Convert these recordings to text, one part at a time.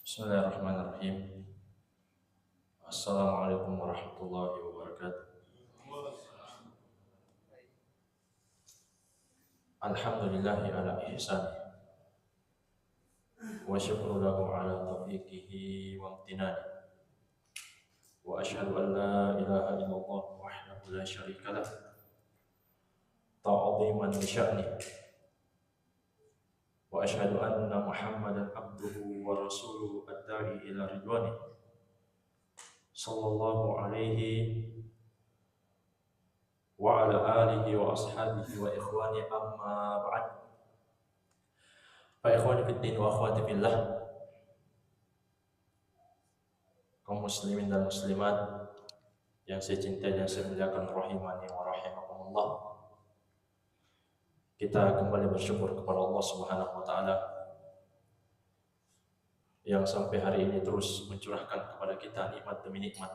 Bismillahirrahmanirrahim. Assalamualaikum warahmatullahi wabarakatuh. Alhamdulillahi ala ihsani wa syukru lahu ala taufiqihi wa amtinani. Wa asyhadu an la ilaha illallah wahdahu la syarika lah ta'dhiman li sya'nihi. Wa asyhadu anna Muhammadan abduhu wa rasuluhu ad-da'i ila ridwani sallallahu alaihi wa ala alihi wa ashabihi wa ikhwani amma ba'd. Fa ikhwani fid din wa akhwati fillah, kaum muslimin dan muslimat yang saya cintai dan saya muliakan, rahimani wa rahimakumullah. Kita kembali bersyukur kepada Allah Subhanahu wa taala yang sampai hari ini terus mencurahkan kepada kita nikmat demi nikmat.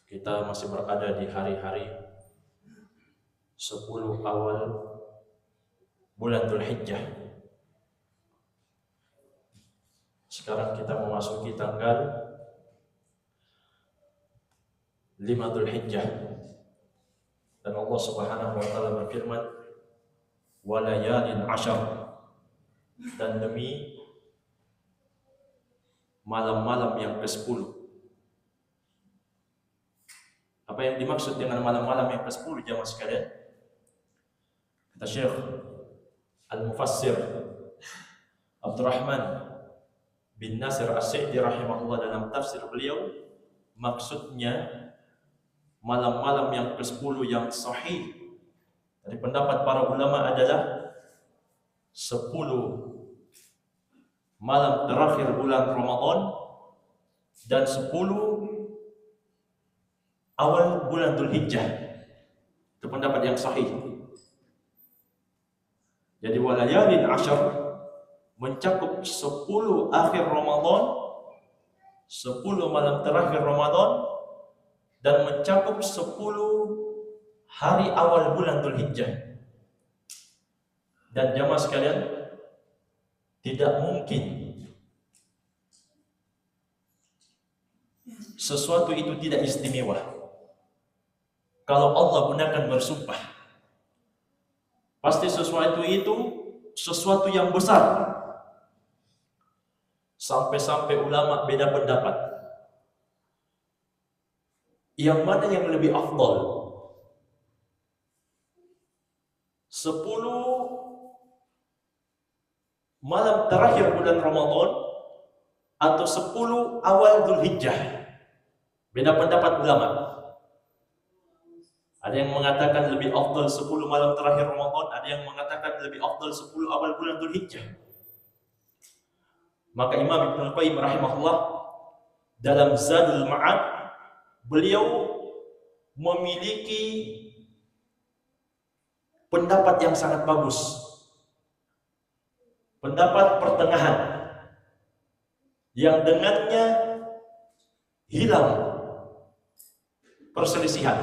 Kita masih berada di hari-hari 10 awal bulan Dzulhijjah. Sekarang kita memasuki tanggal 5 Dzulhijjah. Dan Allah Subhanahu wa taala berfirman, "Wa layalin 'ashar." Dan demi malam-malam yang ke-10. Apa yang dimaksud dengan malam-malam yang ke-10 jamaah sekalian? Kata Syekh Al-Mufassir Abdurrahman bin Nasir As-Sa'di rahimahullah dalam tafsir beliau, maksudnya malam-malam yang ke-10 yang sahih dari pendapat para ulama adalah 10 malam terakhir bulan Ramadan dan 10 awal bulan Dzulhijjah. Itu pendapat yang sahih. Jadi walayalin 'ashar mencakup 10 akhir Ramadan, 10 malam terakhir Ramadan, dan mencakup 10 hari awal bulan Dzulhijjah. Dan jamaah sekalian, tidak mungkin sesuatu itu tidak istimewa kalau Allah gunakan bersumpah. Pasti sesuatu itu sesuatu yang besar. Sampai-sampai ulama beda pendapat. Yang mana yang lebih afdal? 10 malam terakhir bulan Ramadan atau 10 awal Dzulhijjah? Beda pendapat ulama. Ada yang mengatakan lebih afdal 10 malam terakhir Ramadan, ada yang mengatakan lebih afdal 10 awal bulan Dzulhijjah. Maka Imam Ibnu Qayyim rahimahullah dalam Zadul Ma'ad, beliau memiliki pendapat yang sangat bagus. Pendapat pertengahan yang dengannya hilang perselisihan.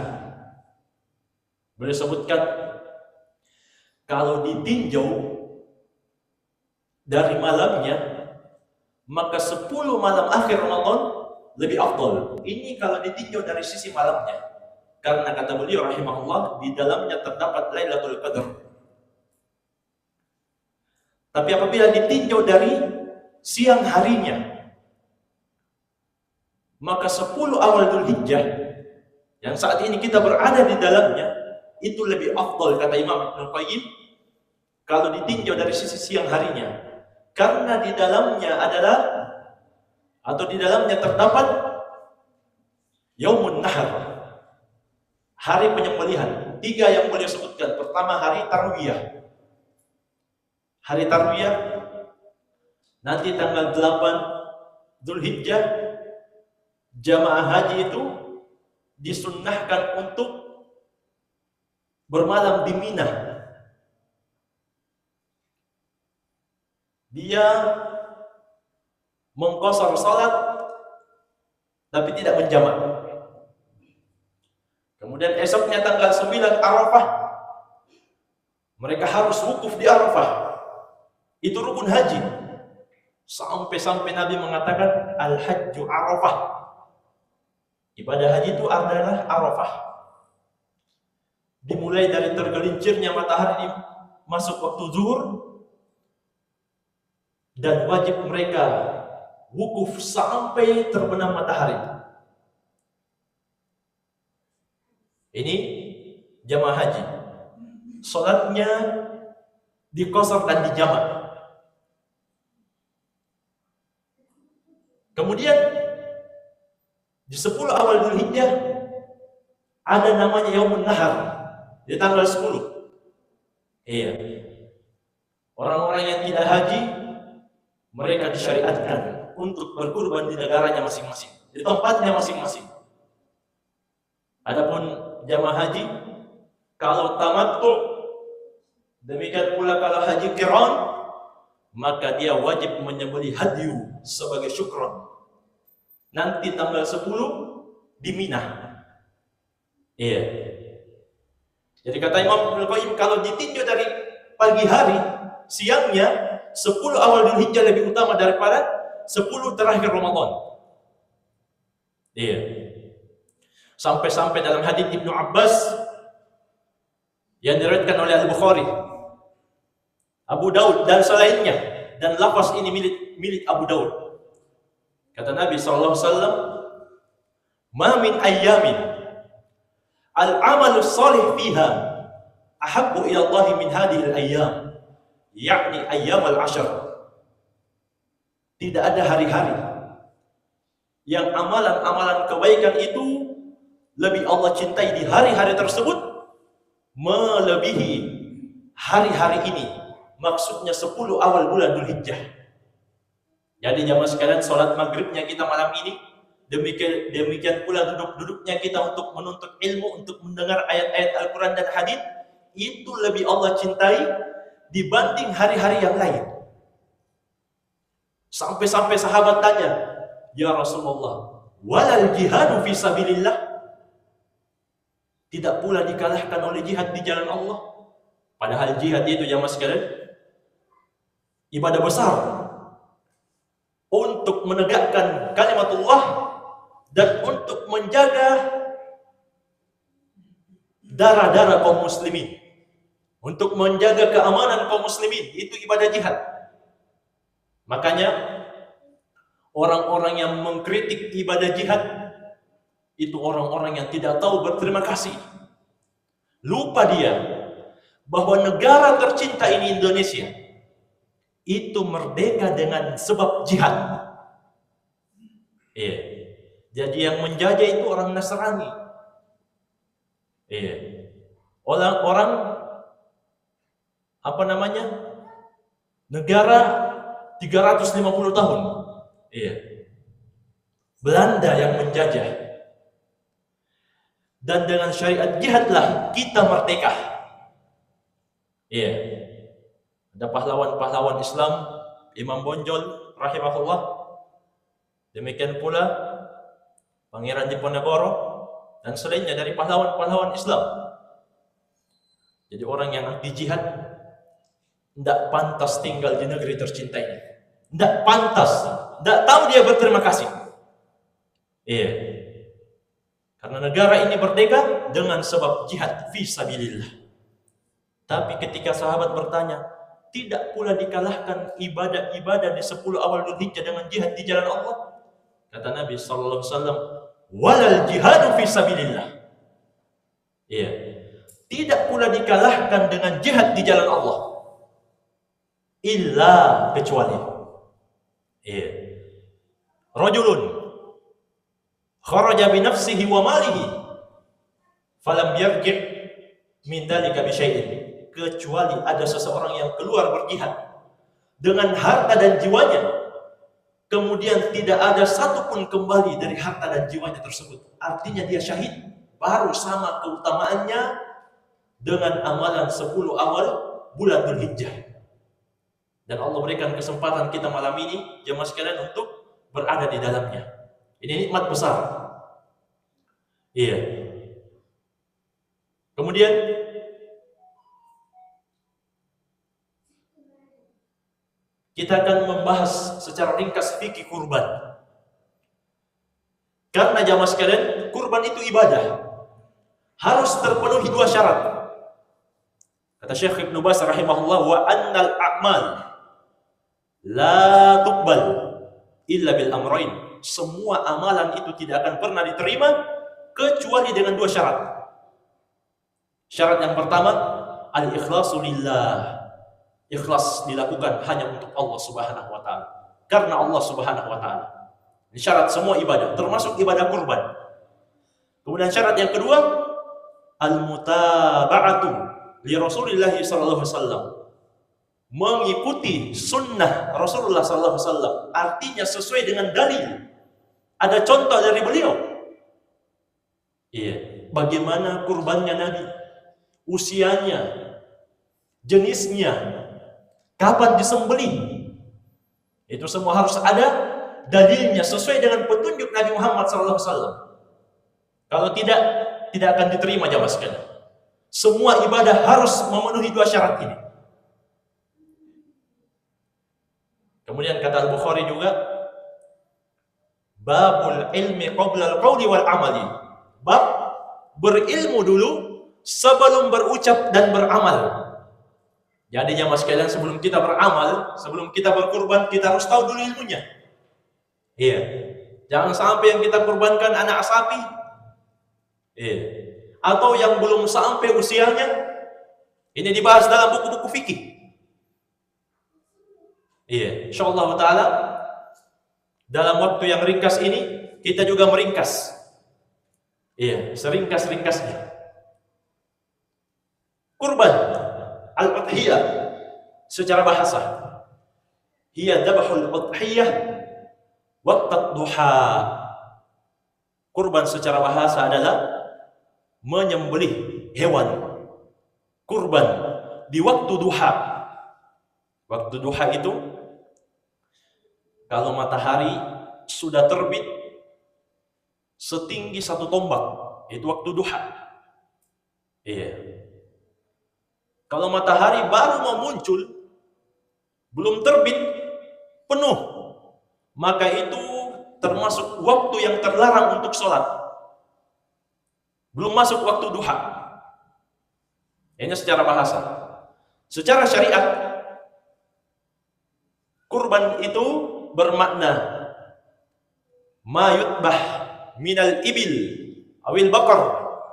Beliau sebutkan kalau ditinjau dari malamnya, maka 10 malam akhir Ramadan lebih afdal. Ini kalau ditinjau dari sisi malamnya. Karena kata beliau rahimahullah, di dalamnya terdapat Lailatul Qadar. Tapi apabila ditinjau dari siang harinya, maka 10 awal Dzulhijjah yang saat ini kita berada di dalamnya itu lebih afdal, kata Imam Ibnu Qayyim, kalau ditinjau dari sisi siang harinya. Karena di dalamnya adalah, atau di dalamnya terdapat Yaumun Nahar, hari penyembelihan. 3 yang beliau sebutkan. Pertama, hari Tarwiyah. Hari Tarwiyah nanti tanggal 8 Dzulhijjah, jamaah haji itu disunnahkan untuk bermalam di Mina. Dia mengqasar salat tapi tidak menjamak. Kemudian esoknya tanggal 9 Arafah, mereka harus wukuf di Arafah. Itu rukun haji. Sampai-sampai Nabi mengatakan al-hajju Arafah. Ibadah haji itu adalah Arafah. Dimulai dari tergelincirnya matahari masuk waktu zuhur, dan wajib mereka wukuf sampai terbenam matahari. Ini jamaah haji. Salatnya diqashar dan dijamak. Kemudian di 10 awal Dzulhijjah ada namanya Yaumun Nahar di tanggal 10. Iya. Orang-orang yang tidak haji mereka disyariatkan untuk berkurban di negaranya masing-masing, di tempatnya masing-masing. Adapun jamaah haji kalau tamattu, demikian pula kalau haji qiran, maka dia wajib menyembelih hadyu sebagai syukran. Nanti tanggal 10 di Mina. Iya. Jadi kata Imam Ibnu Qayyim, kalau ditinjau dari pagi hari, siangnya 10 awal Dzulhijjah lebih utama daripada 10 terakhir Ramadan. Iya. Sampai-sampai dalam hadits Ibnu Abbas yang diriwayatkan oleh Al-Bukhari, Abu Daud dan selainnya, dan lafaz ini milik Abu Daud. Kata Nabi SAW, "Ma min ayyamin al-amalu salih fiha ahabbu ila Allah min hadhihi al-ayyam, yakni ayyam al-ashr." Tidak ada hari-hari yang amalan-amalan kebaikan itu lebih Allah cintai di hari-hari tersebut melebihi hari-hari ini. Maksudnya 10 awal bulan Dzulhijjah. Jadi jamaah sekalian, sholat maghribnya kita malam ini, demikian pula duduk-duduknya kita untuk menuntut ilmu, untuk mendengar ayat-ayat Al-Quran dan hadis, itu lebih Allah cintai dibanding hari-hari yang lain. Sampai-sampai sahabat tanya, "Ya Rasulullah, walal jihadu fi sabilillah?" Tidak pula dikalahkan oleh jihad di jalan Allah. Padahal jihad itu jamaah sekalian ibadah besar untuk menegakkan kalimatullah dan untuk menjaga darah-darah kaum muslimin, untuk menjaga keamanan kaum muslimin. Itu ibadah jihad. Makanya orang-orang yang mengkritik ibadah jihad itu orang-orang yang tidak tahu berterima kasih. Lupa dia bahwa negara tercinta ini, Indonesia, itu merdeka dengan sebab jihad. Iya. Jadi yang menjajah itu orang Nasrani. Iya. Orang apa namanya? Negara 350 tahun. Iya. Belanda yang menjajah. Dan dengan syariat jihadlah kita merdeka. Iya. Ada pahlawan-pahlawan Islam, Imam Bonjol rahimahullah. Demikian pula Pangeran Diponegoro dan selainnya dari pahlawan-pahlawan Islam. Jadi orang yang anti jihad tidak pantas tinggal di negeri tercinta ini. Tidak pantas, tidak tahu dia berterima kasih. Iya. Karena negara ini merdeka dengan sebab jihad fi sabilillah. Tapi ketika sahabat bertanya, tidak pula dikalahkan ibadah-ibadah di 10 awal Dzulhijjah dengan jihad di jalan Allah? Kata Nabi sallallahu alaihi wasallam, "Walal jihadu fi sabilillah." Iya. Tidak pula dikalahkan dengan jihad di jalan Allah. Illa, kecuali. Iya. Rajulun kharaja bi nafsihi wa malihi falam yarji' min dzalika bi syai'in. Kecuali ada seseorang yang keluar berjihad dengan harta dan jiwanya, kemudian tidak ada satupun kembali dari harta dan jiwanya tersebut, artinya dia syahid, baru sama keutamaannya dengan amalan 10 awal bulan Dzulhijjah. Dan Allah berikan kesempatan kita malam ini jemaah sekalian untuk berada di dalamnya. Ini nikmat besar. Iya. Kemudian kita akan membahas secara ringkas fikih kurban. Karena jamaah sekalian, kurban itu ibadah. Harus terpenuhi dua syarat. Kata Syekh Ibnu Baz rahimahullah, wa annal a'mal la tuqbal illa bil amrain. Semua amalan itu tidak akan pernah diterima kecuali dengan dua syarat. Syarat yang pertama, al-ikhlasu lillah. Ikhlas dilakukan hanya untuk Allah Subhanahu wa taala. Karena Allah Subhanahu wa taala. Ini syarat semua ibadah, termasuk ibadah kurban. Kemudian syarat yang kedua, al-mutaba'atu li Rasulillah sallallahu alaihi wasallam. Mengikuti sunnah Rasulullah sallallahu alaihi wasallam, artinya sesuai dengan dalil. Ada contoh dari beliau. Iya, bagaimana kurbannya Nabi? Usianya, jenisnya, kapan disembelih? Itu semua harus ada dalilnya sesuai dengan petunjuk Nabi Muhammad SAW. Kalau tidak, tidak akan diterima jamaah sekalian. Semua ibadah harus memenuhi dua syarat ini. Kemudian kata Al-Bukhari juga, babul ilmi qabla al-qawli wal amali. Bab berilmu dulu sebelum berucap dan beramal. Jadi jamaah sekalian, sebelum kita beramal, sebelum kita berkurban, kita harus tahu dulu ilmunya. Iya. Jangan sampai yang kita kurbankan anak sapi. Iya. Atau yang belum sampai usianya. Ini dibahas dalam buku-buku fikih. Iya. Insyaallah taala dalam waktu yang ringkas ini kita juga meringkas. Iya, seringkas-ringkasnya. Kurban al-udhiyah secara bahasa, hiya dzabhul udhiyah waqtat duha. Kurban secara bahasa adalah menyembelih hewan kurban di waktu duha. Waktu duha itu kalau matahari sudah terbit setinggi satu tombak, itu waktu duha. Iya. Kalau matahari baru mau muncul, belum terbit penuh, maka itu termasuk waktu yang terlarang untuk sholat. Belum masuk waktu duha. Ini secara bahasa. Secara syariat, kurban itu bermakna ma yutbah minal ibil awil bakar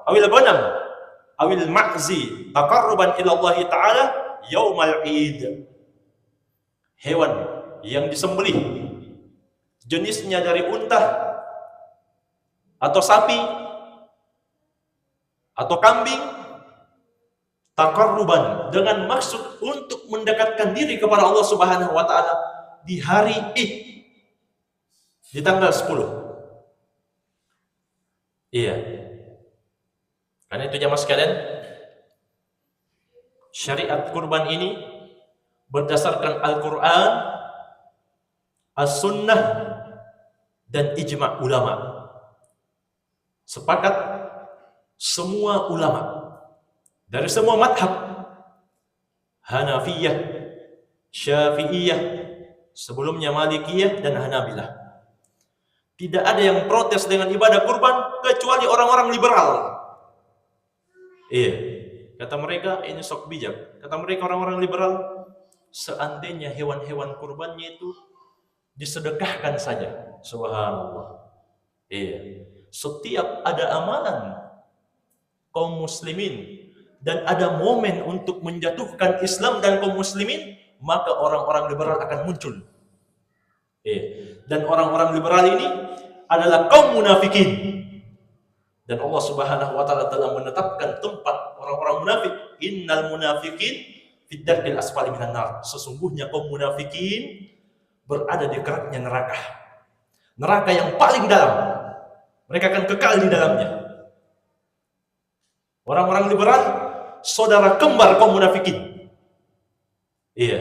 awil banam awil ma'zi taqarruban ila Allah Ta'ala yaumal id. Hewan yang disembelih jenisnya dari unta atau sapi atau kambing, taqarruban dengan maksud untuk mendekatkan diri kepada Allah Subhanahu wa taala di hari Id, di tanggal 10. Iya. Karena itu jamaah sekalian, syariat kurban ini berdasarkan Al-Quran, As-Sunnah, dan ijma' ulama. Sepakat semua ulama dari semua madhab, Hanafiyah, Syafi'iyah, sebelumnya Malikiyah dan Hanabilah. Tidak ada yang protes dengan ibadah kurban kecuali orang-orang liberal. Iya, kata mereka ini sok bijak. Kata mereka orang-orang liberal, seandainya hewan-hewan kurbannya itu disedekahkan saja. Subhanallah. Iya. Setiap ada amalan kaum muslimin dan ada momen untuk menjatuhkan Islam dan kaum muslimin, maka orang-orang liberal akan muncul. Dan orang-orang liberal ini adalah kaum munafikin. Dan Allah Subhanahu wa taala telah menetapkan tempat orang-orang munafik. Innal munafiqin fid darkil asfali minan nar. Sesungguhnya kaum munafikin berada di keraknya neraka. Neraka yang paling dalam. Mereka akan kekal di dalamnya. Orang-orang liberal saudara kembar kaum munafikin. Iya.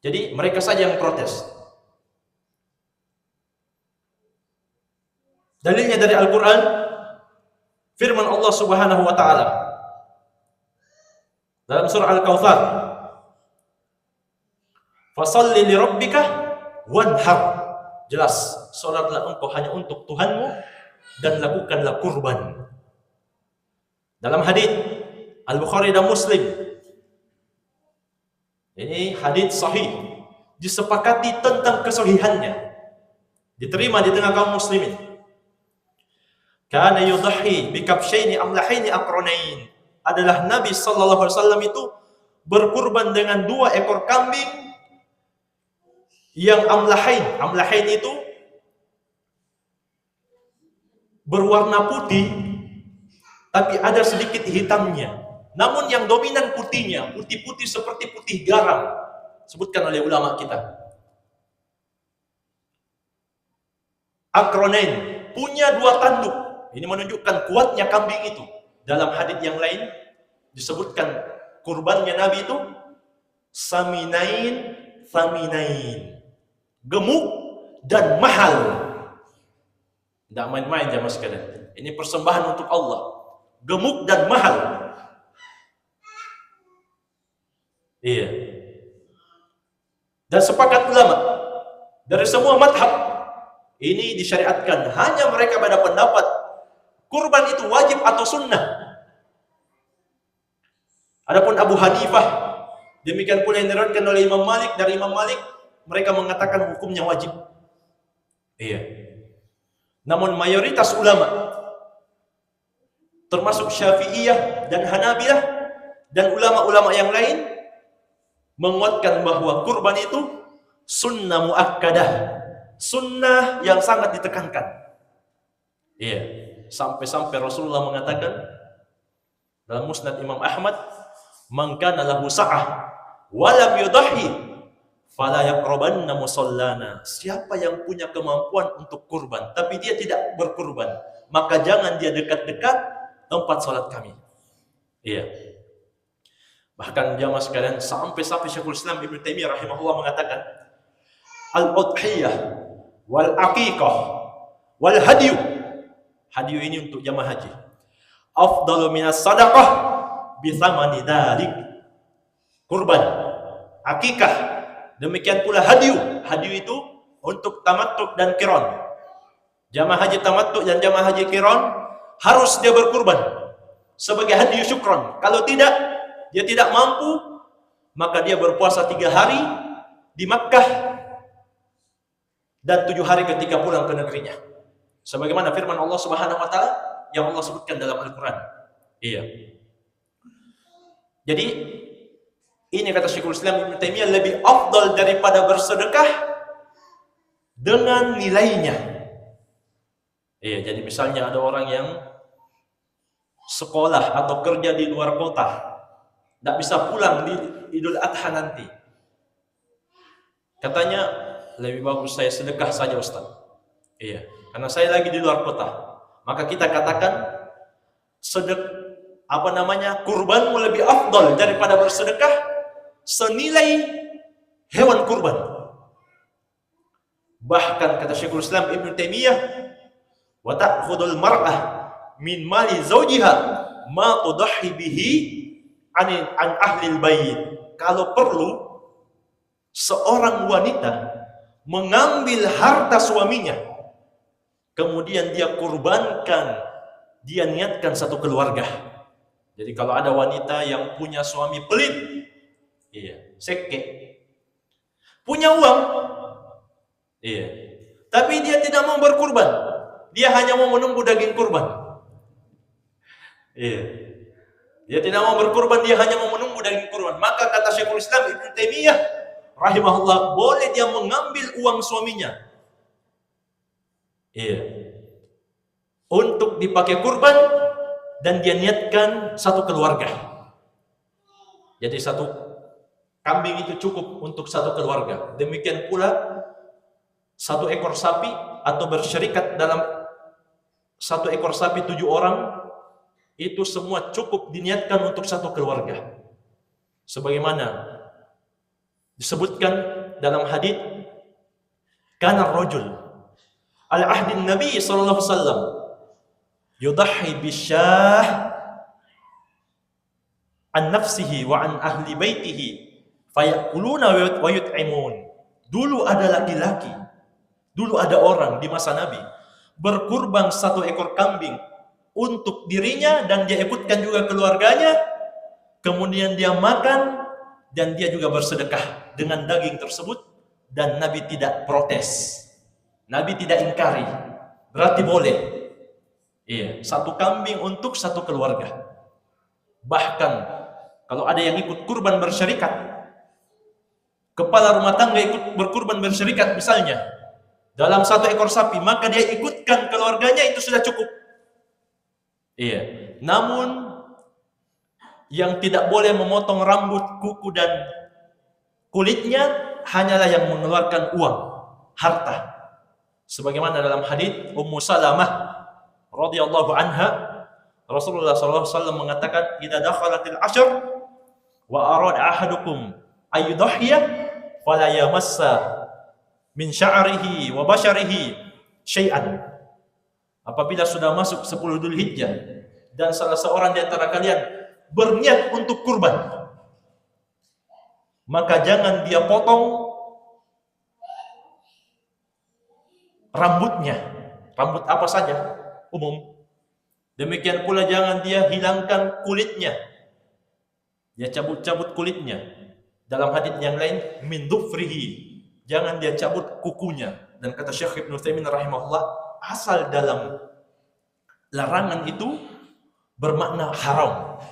Jadi mereka saja yang protes. Dalilnya dari Al-Quran, firman Allah Subhanahu wa taala dalam surah Al-Kautsar, Fasalli li rabbika wanhar. Jelas, salatlah engkau hanya untuk Tuhanmu dan lakukanlah kurban. Dalam hadis Al-Bukhari dan Muslim, ini hadis sahih, disepakati tentang kesahihannya, diterima di tengah kaum muslimin. Kana yudhi bi kabshaini amlahaini aqranain. Adalah Nabi sallallahu alaihi wasallam itu berkurban dengan 2 ekor kambing yang amlahain. Amlahain itu berwarna putih tapi ada sedikit hitamnya. Namun yang dominan putihnya, putih-putih seperti putih garam, sebutkan oleh ulama kita. Aqranain, punya 2 tanduk. Ini menunjukkan kuatnya kambing itu. Dalam hadis yang lain disebutkan kurbannya Nabi itu saminain, faminain, gemuk dan mahal. Tidak main-main jamaah sekalian. Ini persembahan untuk Allah. Gemuk dan mahal. Iya. Dan sepakat ulama dari semua madhab ini disyariatkan. Hanya mereka pada pendapat kurban itu wajib atau sunnah. Adapun Abu Hanifah, demikian pula yang diriwayatkan oleh Imam Malik, dari Imam Malik mereka mengatakan hukumnya wajib. Iya. Namun mayoritas ulama termasuk Syafi'iyah dan Hanabilah dan ulama-ulama yang lain menguatkan bahwa kurban itu sunnah muakkadah, sunnah yang sangat ditekankan. Iya, sampai-sampai Rasulullah mengatakan dalam Musnad Imam Ahmad, "Man kana lahu sa'ah wa lam yudhi fala yaqrabanna musallana." Siapa yang punya kemampuan untuk kurban tapi dia tidak berkurban, maka jangan dia dekat-dekat tempat salat kami. Iya. Bahkan jamaah sekalian, sampai Syekhul Islam Ibnu Taimiyah rahimahullah mengatakan, al-udhiyah wal aqiqah wal hadyu. Hadyu ini untuk jamaah haji. Afdalu minas sadaqah bi thamani dzalik. Kurban, akikah, demikian pula hadyu. Hadyu itu untuk tamattu dan qiran. Jamaah haji tamattu dan jamaah haji qiran harus dia berkurban sebagai hadyu syukran. Kalau tidak, dia tidak mampu, maka dia berpuasa 3 hari di Makkah dan 7 hari ketika pulang ke negerinya. Sebagaimana firman Allah Subhanahu wa taala yang Allah sebutkan dalam Al-Qur'an. Iya. Jadi ini kata Syekhul Islam Ibnu Taimiyah lebih afdal daripada bersedekah dengan nilainya. Iya, jadi misalnya ada orang yang sekolah atau kerja di luar kota, tidak bisa pulang di Idul Adha nanti. Katanya lebih bagus saya sedekah saja Ustaz. Iya, karena saya lagi di luar kota. Maka kita katakan kurbanmu lebih afdal daripada bersedekah senilai hewan kurban. Bahkan kata Syekhul Islam Ibnu Taimiyah, wa ta'khudul mar'ah min mali zawjiha ma tudhi bihi an ahlil bait. Kalau perlu seorang wanita mengambil harta suaminya, kemudian dia kurbankan, dia niatkan satu keluarga. Jadi kalau ada wanita yang punya suami pelit, iya, seke, punya uang, iya, tapi dia tidak mau berkurban, dia hanya mau menunggu daging kurban, iya, dia tidak mau berkurban, dia hanya mau menunggu daging kurban. Maka kata Syekhul Islam Ibnu Taimiyah rahimahullah, boleh dia mengambil uang suaminya, iya, untuk dipakai kurban dan dia niatkan satu keluarga. Jadi satu kambing itu cukup untuk satu keluarga. Demikian pula satu ekor sapi atau bersyarikat dalam satu ekor sapi 7 orang, itu semua cukup diniatkan untuk satu keluarga. Sebagaimana disebutkan dalam hadis, kana rajul ala ahdin Nabi sallallahu alaihi wasallam yudhi bisyah an nafsihi wa an ahli baitihi Fayakuluna wa yut'imun. Dulu ada laki-laki, dulu ada orang di masa Nabi berkurban 1 ekor kambing untuk dirinya dan dia ikutkan juga keluarganya, kemudian dia makan dan dia juga bersedekah dengan daging tersebut, dan Nabi tidak protes, Nabi tidak ingkari, berarti boleh. Iya, 1 kambing untuk 1 keluarga. Bahkan kalau ada yang ikut kurban bersyarikat, kepala rumah tangga ikut berkurban bersyarikat misalnya dalam 1 ekor sapi, maka dia ikutkan keluarganya, itu sudah cukup. Iya. Namun yang tidak boleh memotong rambut, kuku dan kulitnya hanyalah yang mengeluarkan uang, harta. Sebagaimana dalam hadis Ummu Salamah radhiyallahu anha, Rasulullah SAW mengatakan, "Idza dakhalatil ashr wa arada ahadukum ayyudhiya fala yamassa min sya'rihi wa basyarihi syai'an." Apabila sudah masuk 10 Dzulhijjah dan salah seorang di antara kalian berniat untuk kurban, maka jangan dia potong rambutnya, rambut apa saja umum. Demikian pula jangan dia hilangkan kulitnya, dia cabut-cabut kulitnya. Dalam hadis yang lain, min dhufrihi, jangan dia cabut kukunya. Dan kata Syekh Ibnu Utsaimin rahimahullah, asal dalam larangan itu bermakna haram.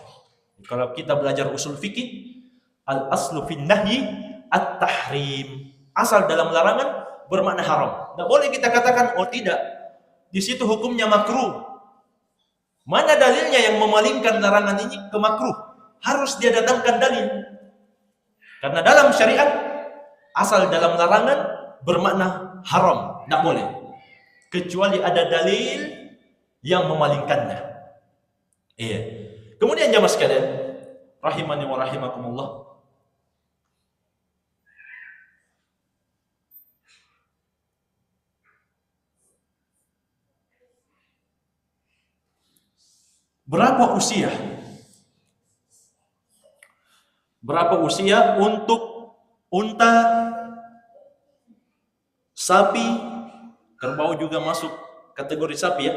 Kalau kita belajar usul fikih, al aslu fin nahyi at-tahrim. Asal dalam larangan bermakna haram. Tidak boleh kita katakan, oh tidak, di situ hukumnya makruh. Mana dalilnya yang memalingkan larangan ini ke makruh? Harus dia datangkan dalil. Karena dalam syariat, asal dalam larangan bermakna haram, tidak boleh. Kecuali ada dalil yang memalingkannya. Iya. Kemudian jamaah sekalian, rahimani wa rahimakumullah. Berapa usia? Berapa usia untuk unta, sapi, kerbau juga masuk kategori sapi ya,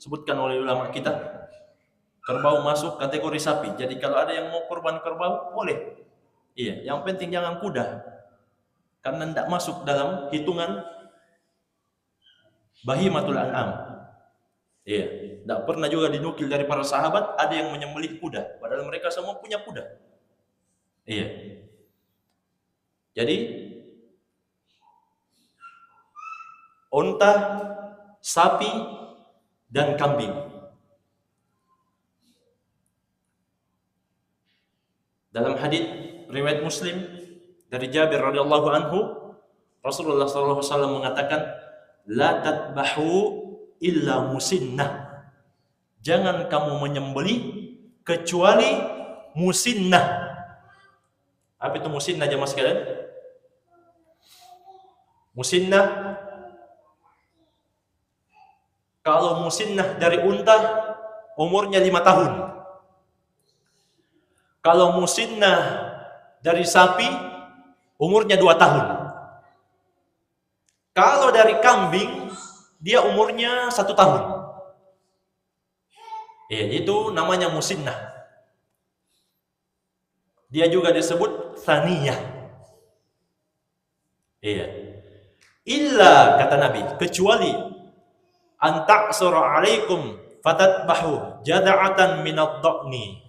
sebutkan oleh ulama kita. Kerbau masuk kategori sapi. Jadi kalau ada yang mau kurban kerbau, boleh. Iya, yang penting jangan kuda. Karena tidak masuk dalam hitungan bahimatul an'am. Iya, tidak pernah juga dinukil dari para sahabat ada yang menyembelih kuda, padahal mereka semua punya kuda. Iya. Jadi unta, sapi, dan kambing. Dalam hadis riwayat Muslim dari Jabir radhiyallahu anhu, Rasulullah SAW mengatakan, la tadbahu illa musinnah. Jangan kamu menyembelih kecuali musinnah. Apa itu musinnah jemaah sekalian? Musinnah, kalau musinnah dari unta umurnya 5 tahun. Kalau musinnah dari sapi umurnya 2 tahun. Kalau dari kambing dia umurnya 1 tahun. Ya, itu namanya musinnah. Dia juga disebut thaniyah. Iya. Illa, kata Nabi, kecuali anta'sura alaikum fatatbahu jada'atan minad dha'ni.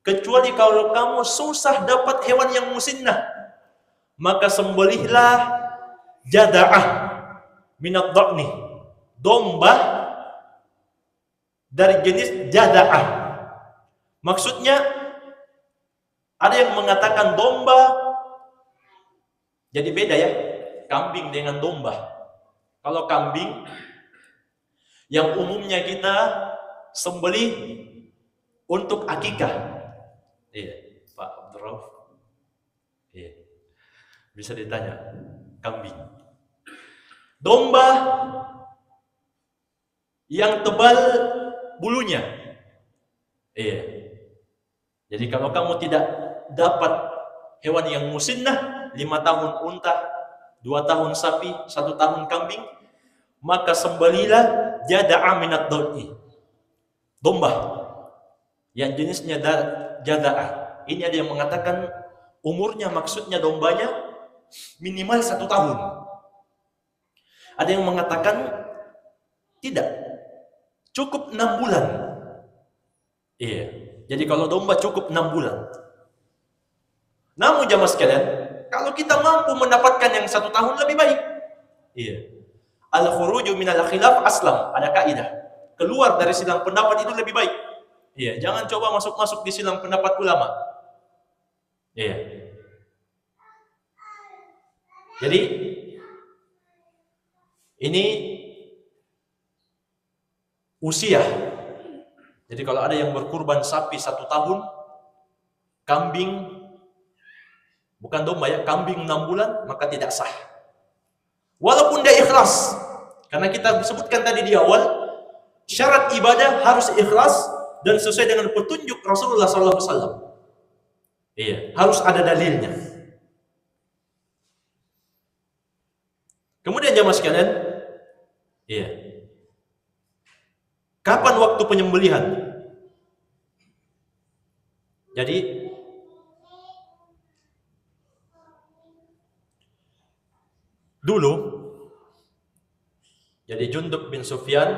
Kecuali kalau kamu susah dapat hewan yang musinnah, maka sembelihlah jada'ah minad dha'ni, domba dari jenis jada'ah. Maksudnya ada yang mengatakan domba, jadi beda ya, kambing dengan domba. Kalau kambing yang umumnya kita sembelih untuk akikah. Iya, Pak Abdurrauf. Iya. Bisa ditanya, kambing. Domba yang tebal bulunya. Iya. Jadi kalau kamu tidak dapat hewan yang musinnah, 5 tahun unta, 2 tahun sapi, 1 tahun kambing, maka sembelilah jada'a minad dhar'i, domba yang jenisnya jada'a. Ini ada yang mengatakan umurnya, maksudnya dombanya minimal 1 tahun. Ada yang mengatakan tidak, cukup 6 bulan. Iya. Jadi kalau domba cukup 6 bulan. Namun jamaah sekalian, kalau kita mampu mendapatkan yang 1 tahun lebih baik. Iya. Al-khuruju minal khilaf aslam. Ada kaidah. Keluar dari silang pendapat itu lebih baik. Iya. Jangan coba masuk-masuk di silang pendapat ulama. Iya. Jadi ini usia. Jadi kalau ada yang berkurban sapi 1 tahun, kambing, bukan domba ya, kambing 6 bulan, maka tidak sah. Walaupun dia ikhlas. Karena kita sebutkan tadi di awal, syarat ibadah harus ikhlas dan sesuai dengan petunjuk Rasulullah SAW. Iya, harus ada dalilnya. Kemudian jamaah sekalian, iya. Kapan waktu penyembelihan? Jadi dulu, jadi Jundub bin Sufyan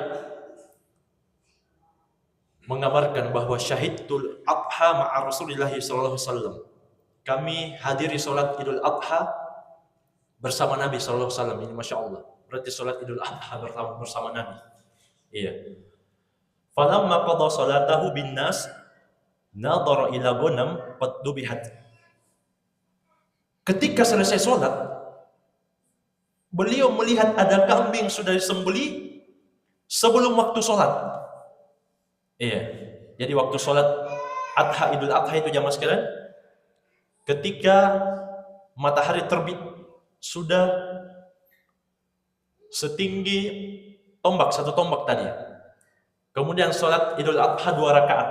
mengabarkan bahwa syahidul adha ma'a Rasulullah SAW. Kami hadiri sholat Idul Adha bersama Nabi SAW. Ini Masya Allah. Berarti sholat Idul Adha bersama Nabi. Iya. Falamma qada salatahu bin nas nadhara ila ghanam qad dubihat. Ketika selesai sholat, beliau melihat ada kambing sudah disembeli sebelum waktu sholat. Iya. Jadi waktu sholat Adha, Idul Adha itu jamaah sekalian, ketika matahari terbit sudah setinggi tombak, 1 tombak tadi. Kemudian sholat Idul Adha 2 rakaat.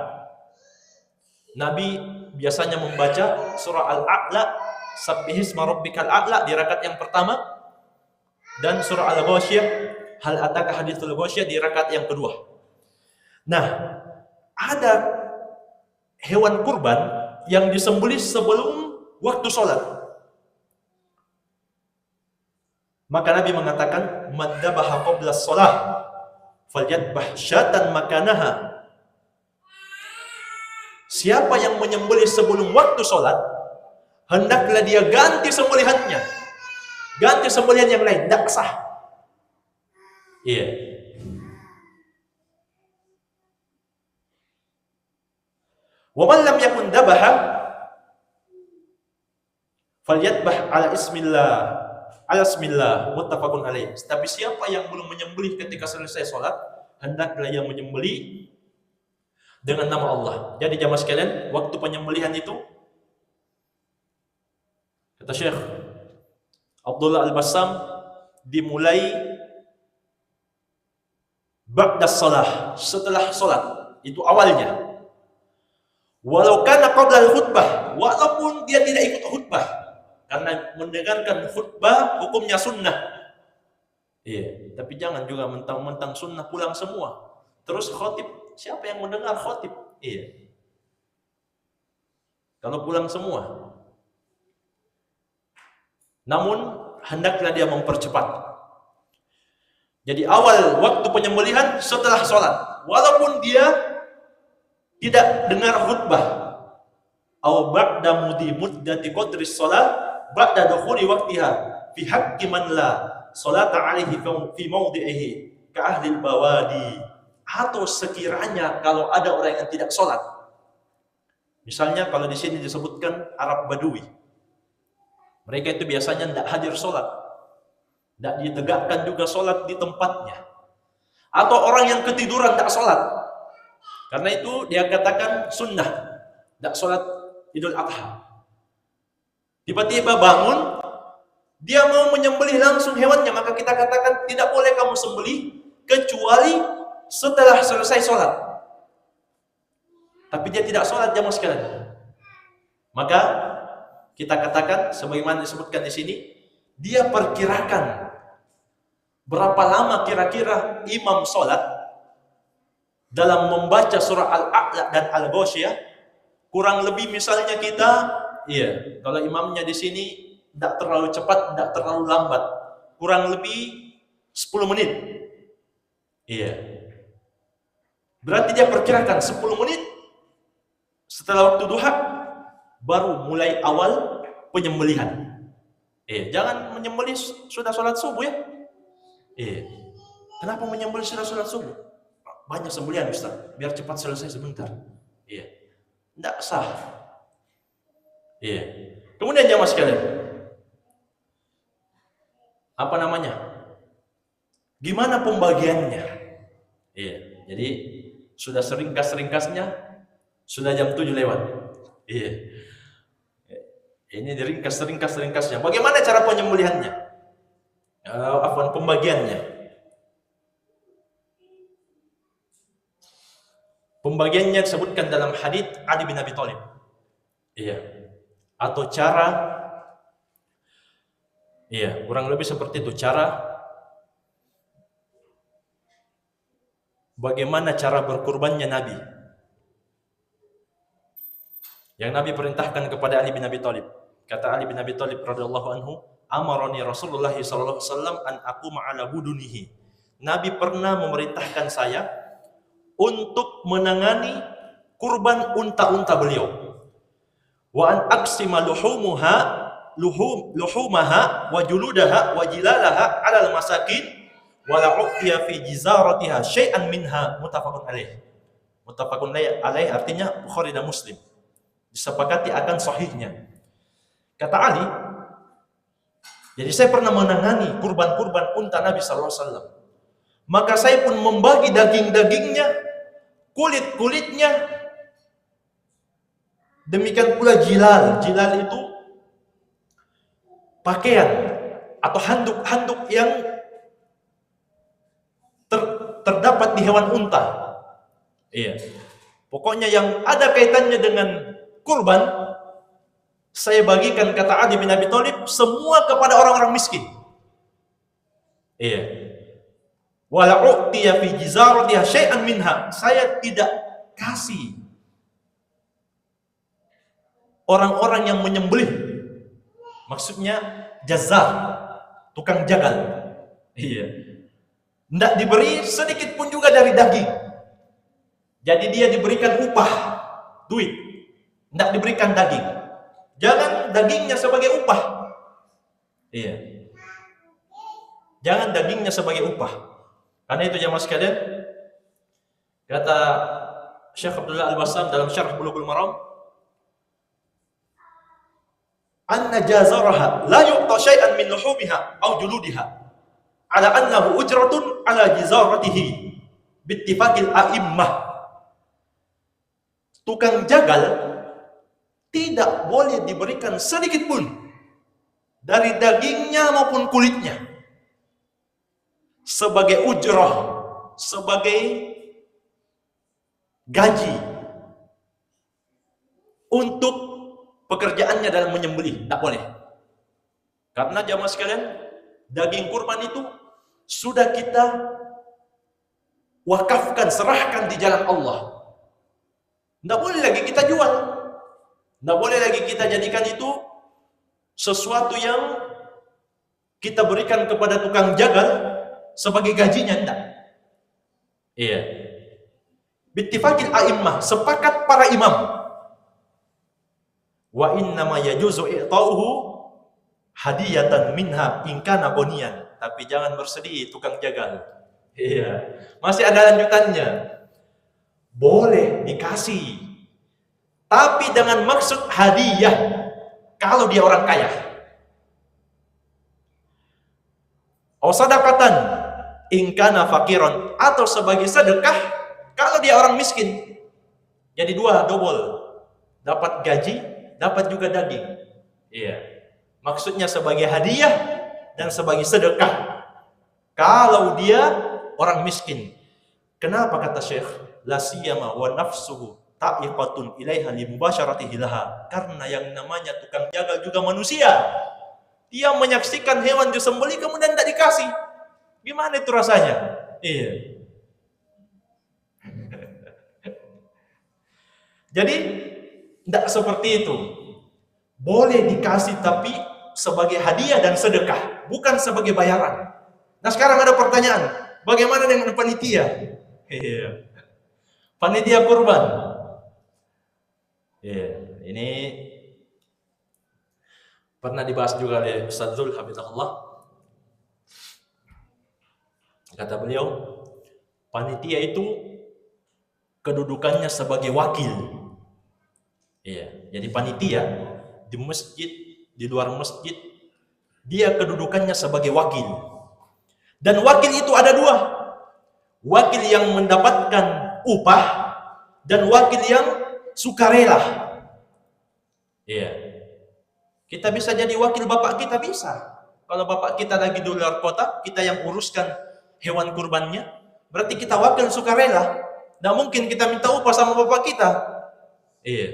Nabi biasanya membaca surah Al-A'la, Sabbihisma rabbikal a'la di rakaat yang pertama, dan surah Al-Ghasyiyah, Hal ataka haditsul ghasyiyah di rakaat yang kedua. Nah, ada hewan kurban yang disembelih sebelum waktu sholat. Maka Nabi mengatakan, madzabaha qabla shalah falyadbah syatan makanaha. Siapa yang menyembelih sebelum waktu sholat, hendaklah dia ganti sembelihannya, ganti sembelihan yang lain, tidak sah. Iya. Wa man lam yakun dabaha falyadbah ala ismillah muttafaqun alaih. Tapi siapa yang belum menyembelih ketika selesai sholat, hendaklah yang menyembelih dengan nama Allah. Jadi jamaah sekalian, waktu penyembelihan itu, kata Syekh Abdullah Al-Bassam, dimulai ba'da shalah, setelah sholat. Itu awalnya. Walau kana qabla al-khutbah, walaupun dia tidak ikut khutbah, karena mendengarkan khutbah hukumnya sunnah. Iya, tapi jangan juga mentang-mentang sunnah pulang semua. Terus khotib, siapa yang mendengar khotib? Iya. Kalau pulang semua. Namun hendaklah dia mempercepat. Jadi awal waktu penyembelihan setelah sholat, walaupun dia tidak dengar khutbah. Aw ba'da muddati qadri shalah ba'da dukhuli waqtiha fi haqqi man la salata alaihi fi mawdi'ihi ka ahli bawadi. Atau sekiranya kalau ada orang yang tidak sholat, misalnya kalau di sini disebutkan Arab Badui, mereka itu biasanya tidak hadir sholat, tidak ditegakkan juga sholat di tempatnya, atau orang yang ketiduran tidak sholat, karena itu dia katakan sunnah, tidak sholat Idul Adha. Tiba-tiba bangun, dia mau menyembelih langsung hewannya, maka kita katakan tidak boleh kamu sembelih kecuali setelah selesai sholat. Tapi dia tidak sholat jamaah sekalian, maka kita katakan sebagaimana disebutkan di sini, dia perkirakan berapa lama kira-kira imam sholat dalam membaca surah Al-A'la dan Al-Ghasyiyah. Kurang lebih misalnya kita, kalau imamnya di sini tidak terlalu cepat, tidak terlalu lambat, kurang lebih 10 menit. Berarti dia perkirakan 10 menit setelah waktu duha baru mulai awal penyembelihan. Jangan menyembelih sudah sholat subuh ya. Kenapa menyembelih sudah sholat subuh? Banyak sembelihan Ustaz, biar cepat selesai sebentar. Tidak sah. Kemudian jamaah sekalian, apa namanya? Gimana pembagiannya? Jadi sudah seringkas-ringkasnya, sudah jam 7 lewat. Ini diringkas-ringkasnya. Bagaimana cara penyembelihannya? Pembagiannya. Pembagiannya disebutkan dalam hadits Ali bin Abi Thalib. Atau cara, kurang lebih seperti itu, cara bagaimana cara berkurbannya Nabi. Yang Nabi perintahkan kepada Ali bin Abi Thalib. Kata Ali bin Abi Thalib radhiyallahu anhu, amarani Rasulullah sallallahu alaihi wasallam an aquma ala budunihi. Nabi pernah memerintahkan saya untuk menangani kurban unta-unta beliau. Wa an aqsima luhumaha wa juludaha wa jilalaha 'ala al-masakin wa la uqiya fi jizaratiha syai'an minha muttafaqun alaih. Muttafaqun alaih artinya Bukhari dan Muslim. Disepakati akan sahihnya. Kata Ali, jadi saya pernah menangani kurban-kurban unta Nabi sallallahu alaihi wasallam. Maka saya pun membagi daging-dagingnya, kulit-kulitnya. Demikian pula jilal. Jilal itu pakaian atau handuk-handuk yang terdapat di hewan unta. Pokoknya yang ada kaitannya dengan kurban, saya bagikan, kata Ali bin Abi Thalib, semua kepada orang-orang miskin. Wala u'tiya fi jizaratiha syai'an minha. Saya tidak kasih orang-orang yang menyembelih. Maksudnya jazar, tukang jagal. Tidak diberi sedikit pun juga dari daging. Jadi dia diberikan upah, duit. Tidak diberikan daging. Jangan dagingnya sebagai upah. Jangan dagingnya sebagai upah. Karena itu jamaah sekalian, kata Syekh Abdullah Al-Bassam dalam Syarh Bulughul Maram, anna jazaraha la yu'ta syai'an min luhumiha aw juludiha ala annahu ujratun ala jizaratihi bittifaqil a'immah. Tukang jagal tidak boleh diberikan sedikit pun dari dagingnya maupun kulitnya sebagai ujrah, sebagai gaji untuk pekerjaannya dalam menyembelih. Tidak boleh. Karena jamaah sekalian, daging kurban itu sudah kita wakafkan, serahkan di jalan Allah. Tidak boleh lagi kita jual. Tidak boleh lagi kita jadikan itu sesuatu yang kita berikan kepada tukang jagal sebagai gajinya. Tidak. Bittifaqil a'immah, sepakat para imam. Wa innama yajuzu i'ta'uhu hadiyatan minha in kana boniyan. Tapi jangan bersedih tukang jagal. Masih ada lanjutannya. Boleh dikasih, tapi dengan maksud hadiah kalau dia orang kaya. Aw sadaqatan in kana faqiran, atau sebagai sedekah kalau dia orang miskin. Jadi double. Dapat gaji, dapat juga daging. Maksudnya sebagai hadiah dan sebagai sedekah kalau dia orang miskin. Kenapa kata Syekh? La siyama wa nafsuhu ta'iqatun ilaiha limubasyaratihi laha. Karena yang namanya tukang jagal juga manusia. Dia menyaksikan hewan disembelih kemudian tidak dikasih. Gimana itu rasanya? Iya. Jadi tidak seperti itu. Boleh dikasih tapi sebagai hadiah dan sedekah, bukan sebagai bayaran. Nah sekarang ada pertanyaan, bagaimana dengan panitia? Iya. Panitia kurban. Iya. Ini pernah dibahas juga oleh Ustaz Zul Hafizahullah. Kata beliau, panitia itu kedudukannya sebagai wakil. Iya, jadi panitia di masjid, di luar masjid, dia kedudukannya sebagai wakil. Dan wakil itu ada dua. Wakil yang mendapatkan upah dan wakil yang sukarela. Iya. Kita bisa jadi wakil bapak kita, bisa. Kalau bapak kita lagi di luar kota, kita yang uruskan hewan kurbannya, berarti kita wakil sukarela. Tidak mungkin kita minta upah sama bapak kita. Iya.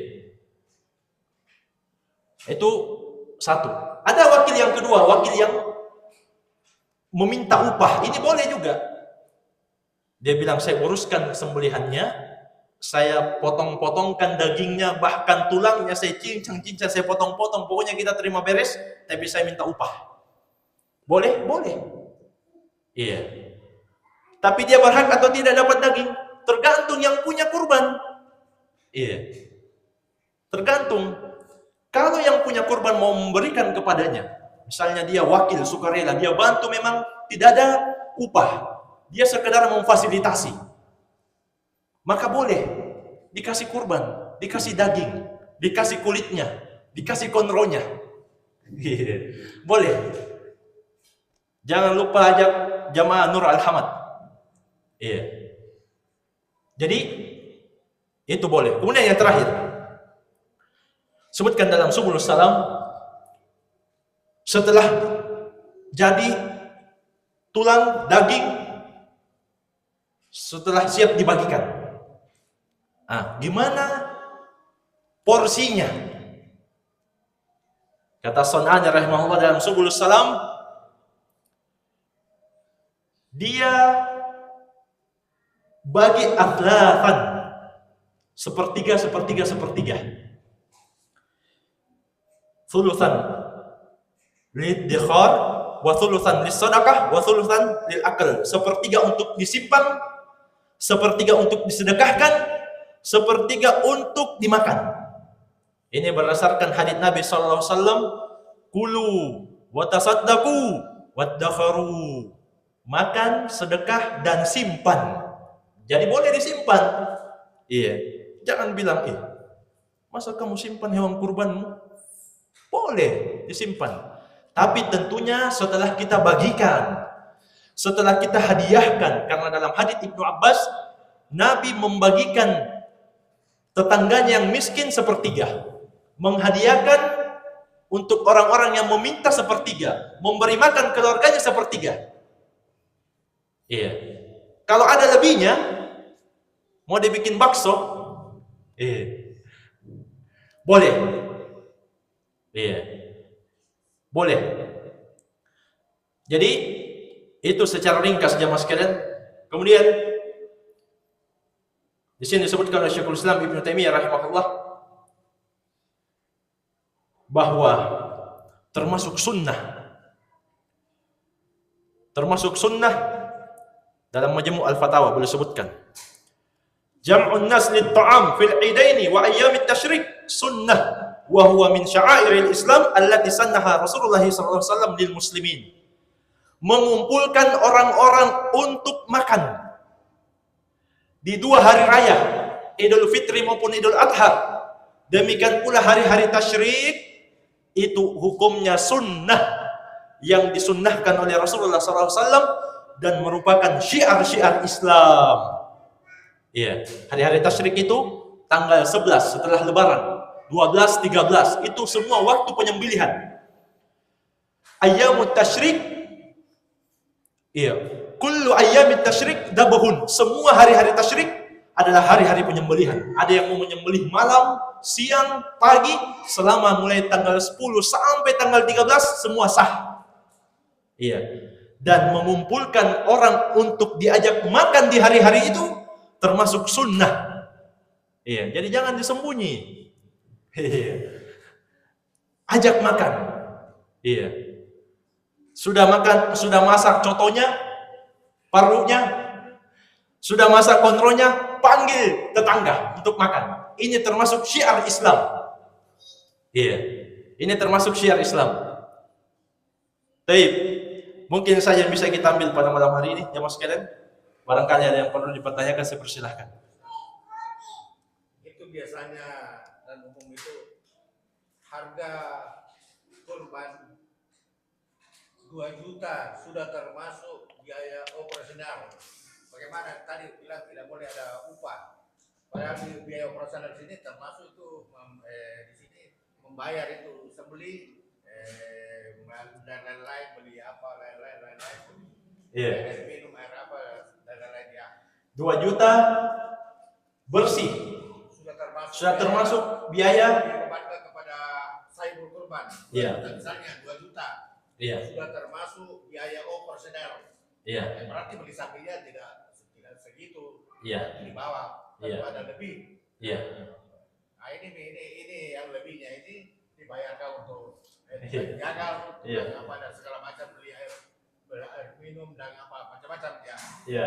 Itu satu. Ada wakil yang kedua, wakil yang meminta upah. Ini boleh juga. Dia bilang, saya uruskan sembelihannya, saya potong-potongkan dagingnya, bahkan tulangnya saya cincang-cincang, saya potong-potong, pokoknya kita terima beres, tapi saya minta upah. Boleh? Boleh. Iya. Tapi dia berhak atau tidak dapat daging? Tergantung yang punya kurban. Iya. Tergantung. Kalau yang punya kurban mau memberikan kepadanya, misalnya dia wakil sukarela, dia bantu memang tidak ada upah, dia sekedar memfasilitasi, maka boleh dikasih kurban, dikasih daging, dikasih kulitnya, dikasih kontrolnya. Boleh. Jangan lupa ajak jamaah Nur Al-Hamad. Iya. Jadi itu boleh. Kemudian yang terakhir, sebutkan dalam Subulus Salam, setelah jadi tulang, daging, setelah siap dibagikan. Gimana porsinya? Kata Son'ani rahimahullah dalam Subulus Salam, dia bagi athlafan, sepertiga, sepertiga, sepertiga. Thuluthan lid-dikhar wa thuluthan lis-sadaqah wa thuluthan lil-akal. Sepertiga untuk disimpan, sepertiga untuk disedekahkan, sepertiga untuk dimakan. Ini berdasarkan hadits Nabi sallallahu alaihi wasallam, kulu wa tasaddaqu waddakharu. Makan, sedekah dan simpan. Jadi boleh disimpan. Iya. Jangan bilang, masa kamu simpan hewan kurbanmu? Boleh disimpan. Tapi tentunya setelah kita bagikan, setelah kita hadiahkan. Karena dalam hadits Ibnu Abbas, Nabi membagikan tetangganya yang miskin sepertiga, menghadiahkan untuk orang-orang yang meminta sepertiga, memberi makan keluarganya sepertiga. Iya. Kalau ada lebihnya, mau dibikin bakso, boleh. Iya. Boleh. Jadi itu secara ringkas jamaah sekalian. Kemudian di sini disebutkan oleh Syekhul Islam Ibnu Taimiyah rahimahullah bahwa termasuk sunnah dalam Majmu' Al-Fatawa boleh sebutkan, jam'un nas lit-ta'am fil 'idaini wa ayyamit tasyrik sunnah wa huwa min sya'airil Islam allati sannaha Rasulullah sallallahu alaihi wasallam lil muslimin. Mengumpulkan orang-orang untuk makan di dua hari raya, Idul Fitri maupun Idul Adha. Demikian pula hari-hari tasyrik, itu hukumnya sunnah yang disunnahkan oleh Rasulullah sallallahu alaihi wasallam dan merupakan syiar-syiar Islam. Iya, hari-hari tasyrik itu tanggal 11 setelah lebaran, 12, 13, itu semua waktu penyembelihan. Ayyamut tasyrik, kullu ayyamit tasyrik dabhun. Semua hari-hari tasyrik adalah hari-hari penyembelihan. Ada yang mau menyembelih malam, siang, pagi, selama mulai tanggal 10 sampai tanggal 13 semua sah. Iya. Dan mengumpulkan orang untuk diajak makan di hari-hari itu termasuk sunnah. Iya, jadi jangan disembunyi. Iya. Ajak makan. Iya. Sudah makan, sudah masak cotonya, parunya, sudah masak kontrolnya, panggil tetangga untuk makan. Ini termasuk syiar Islam. Iya. Ini termasuk syiar Islam. Baik. Mungkin saja yang bisa kita ambil pada malam hari ini, jemaah sekalian. Barangkali ada yang perlu dipertanyakan, saya persilahkan. Itu biasanya dan umum itu harga kurban 2 juta sudah termasuk biaya operasional. Bagaimana tadi bilang tidak boleh ada upah. Padahal di biaya operasional di sini termasuk itu di sini membayar itu sembeli dan lain-lain, beli apa lain-lain. Iya. Air minum, air apa dan lain-lain ya. 2 juta bersih. Sudah termasuk biaya dibebankan kepada sahibul kurban. Iya. Misalnya 2 juta. Iya. Sudah termasuk biaya operasional. Iya. Berarti beli sapinya tidak segitu. Iya. Di bawah. Iya. Ada lebih. Iya. Nah, ini yang lebihnya ini dibayarkan untuk jagal, Iya. apa dan segala macam, beli air minum dan apa macam-macam ya. Iya.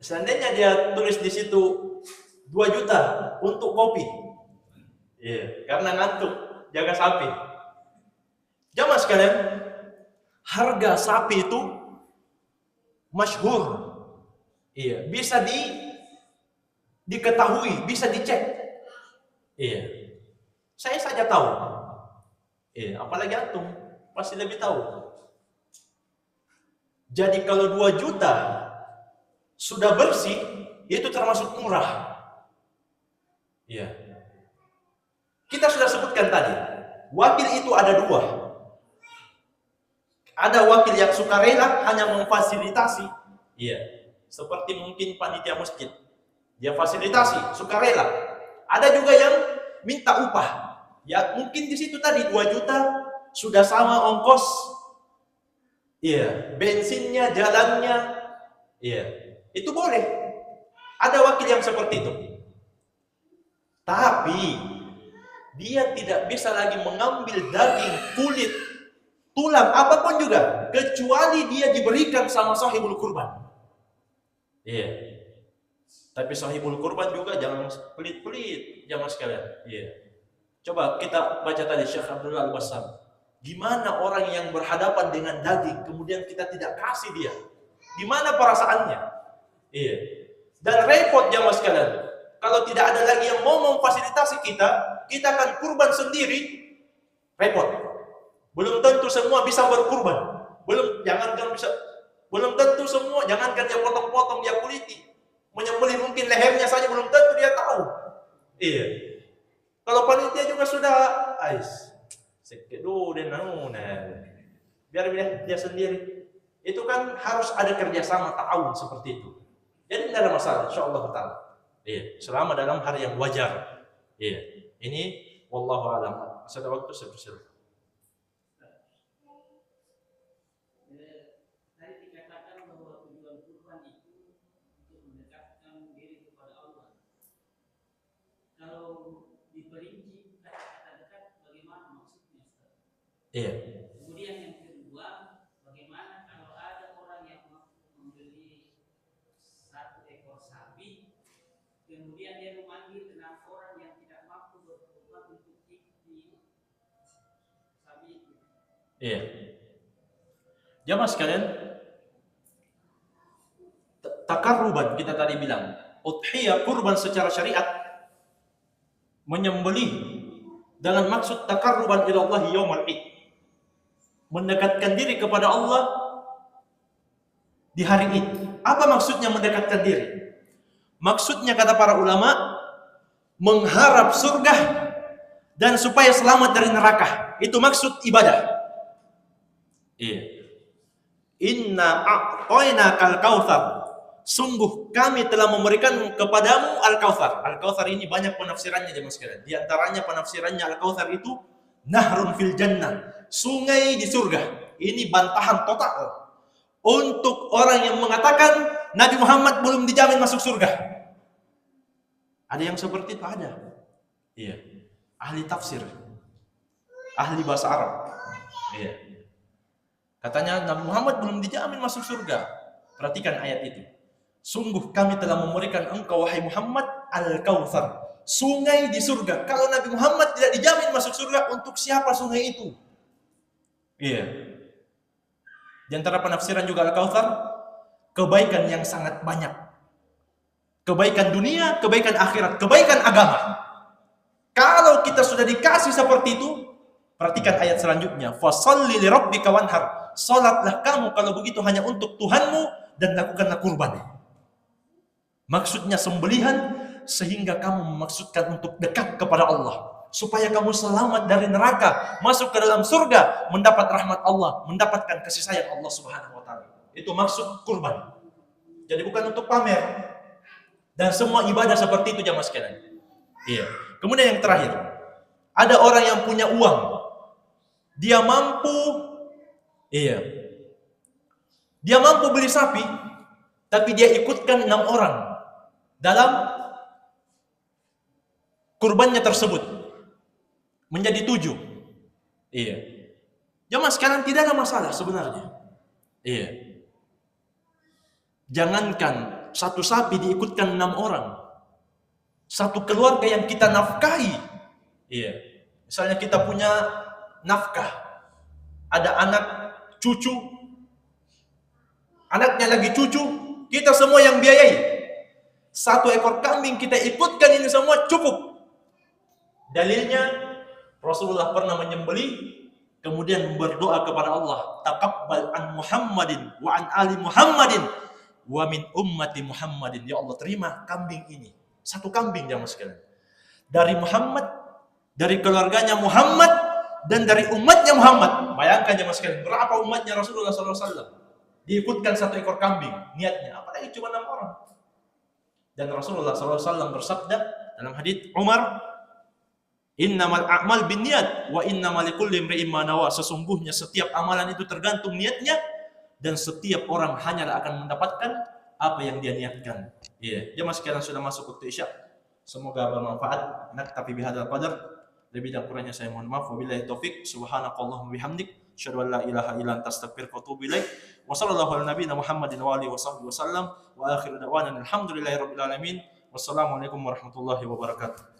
Seandainya dia tulis di situ 2 juta untuk kopi. Iya, karena ngantuk jaga sapi. Jamaah sekalian, harga sapi itu masyhur. Iya, bisa diketahui, bisa dicek. Iya. Saya saja tahu. Iya, apalagi antum pasti lebih tahu. Jadi kalau 2 juta sudah bersih, itu termasuk murah. Iya. Kita sudah sebutkan tadi, wakil itu ada 2. Ada wakil yang sukarela hanya memfasilitasi. Iya. Seperti mungkin panitia masjid. Dia fasilitasi, sukarela. Ada juga yang minta upah. Ya, mungkin di situ tadi 2 juta sudah sama ongkos. Iya, bensinnya, jalannya. Iya. Itu boleh. Ada wakil yang seperti itu. Tapi dia tidak bisa lagi mengambil daging, kulit, tulang, apapun juga, kecuali dia diberikan sama sahibul kurban. Iya. Tapi sahibul kurban juga jangan pelit-pelit, jamaah sekalian. Iya. Coba kita baca tadi Syekh Abdullah Al-Bassam. Gimana orang yang berhadapan dengan daging, kemudian kita tidak kasih dia? Gimana perasaannya? Iya. Dan repot jamaah sekalian. Kalau tidak ada lagi yang mau memfasilitasi kita akan kurban sendiri. Repot. Belum tentu semua bisa berkurban. Belum tentu semua, jangankan dia potong-potong, dia kuliti. Menyembelih mungkin lehernya saja belum tentu dia tahu. Iya. Kalau panitia juga sudah biar dia sendiri. Itu kan harus ada kerjasama ta'awun seperti itu. Jadi tidak ada masalah, insyaallah taala. Iya, selama dalam hari yang wajar. Iya. Ini wallahu a'lam. Ada waktu saya persilakan. Tadi dikatakan bahwa tujuan kurban itu untuk mendekatkan diri kepada Allah. Kalau diperinci kata-kata dekat, bagaimana maksudnya? Iya. Kemudian yang kedua, bagaimana kalau ada orang yang membeli 1 ekor sapi, kemudian dia memanggil 6 orang yang tidak mampu berkorban untuk ikut sapi itu. Iya. Jamaah sekalian, takarruban kita tadi bilang, udhiyah kurban secara syariat menyembelih dengan maksud takarruban ila Allah yaumul Id. Mendekatkan diri kepada Allah di hari Id. Apa maksudnya mendekatkan diri? Maksudnya kata para ulama, mengharap surga dan supaya selamat dari neraka. Itu maksud ibadah. Iya. Inna a'tainakal kautsar. Sungguh kami telah memberikan kepadamu Al-Kautsar. Al-Kautsar ini banyak penafsirannya jemaah sekalian. Di antaranya penafsirannya Al-Kautsar itu nahrun fil jannah, sungai di surga. Ini bantahan total untuk orang yang mengatakan Nabi Muhammad belum dijamin masuk surga. Ada yang seperti itu, ada. Iya. Ahli tafsir, ahli bahasa Arab. Iya. Katanya Nabi Muhammad belum dijamin masuk surga. Perhatikan ayat itu. Sungguh kami telah memberikan engkau wahai Muhammad Al-Kautsar, sungai di surga. Kalau Nabi Muhammad tidak dijamin masuk surga, untuk siapa sungai itu? Iya. Di antara penafsiran juga Al-Kautsar, kebaikan yang sangat banyak. Kebaikan dunia, kebaikan akhirat, kebaikan agama. Kalau kita sudah dikasih seperti itu, perhatikan ayat selanjutnya. Fasholli lirabbika wanhar. Salatlah kamu kalau begitu hanya untuk Tuhanmu dan lakukanlah kurban. Maksudnya sembelihan sehingga kamu memaksudkan untuk dekat kepada Allah, supaya kamu selamat dari neraka, masuk ke dalam surga, mendapat rahmat Allah, mendapatkan kasih sayang Allah Subhanahu wa taala. Itu maksud kurban. Jadi bukan untuk pamer. Dan semua ibadah seperti itu jamaah sekalian. Iya. Kemudian yang terakhir, ada orang yang punya uang. Dia mampu Dia mampu beli sapi, tapi dia ikutkan 6 orang dalam kurbannya tersebut menjadi 7. Iya. Jamaah sekarang tidak ada masalah sebenarnya. Iya. Jangankan satu sapi diikutkan 6 orang. Satu keluarga yang kita nafkahi. Iya. Misalnya kita punya nafkah. Ada anak, cucu. Anaknya lagi cucu, kita semua yang biayai. 1 ekor kambing kita ikutkan, ini semua cukup. Dalilnya Rasulullah pernah menyembelih kemudian berdoa kepada Allah, taqabbal an Muhammadin wa an ali Muhammadin wa min ummati Muhammadin. Ya Allah, terima kambing ini. 1 kambing jamaah sekalian. Dari Muhammad, dari keluarganya Muhammad, dan dari umatnya Muhammad. Bayangkan jamaah sekalian, berapa umatnya Rasulullah SAW. Diikutkan 1 ekor kambing. Niatnya, apalagi cuma 6 orang. Dan Rasulullah SAW bersabda dalam hadits Umar, innamal a'mal binniyat wa innamal likulli imri'in ma nawa. Sesungguhnya setiap amalan itu tergantung niatnya, dan setiap orang hanyalah akan mendapatkan apa yang dia niatkan. Iya, jemaah sekalian sudah masuk waktu Isya. Semoga bermanfaat. Naktafi bihadzal qadar. Lebih dan kurangnya saya mohon maaf. Wabillahi taufik. Subhanakallahumma bihamdik. Asyhadu an la ilaha illa anta astaghfiruka wa atubu ilaik. Wa sallallahu ala nabiyyina Muhammadin wa alihi wa sahbihi wasallam. Wa akhiru da'wana alhamdulillahi rabbil alamin. Wassalamualaikum warahmatullahi wabarakatuh.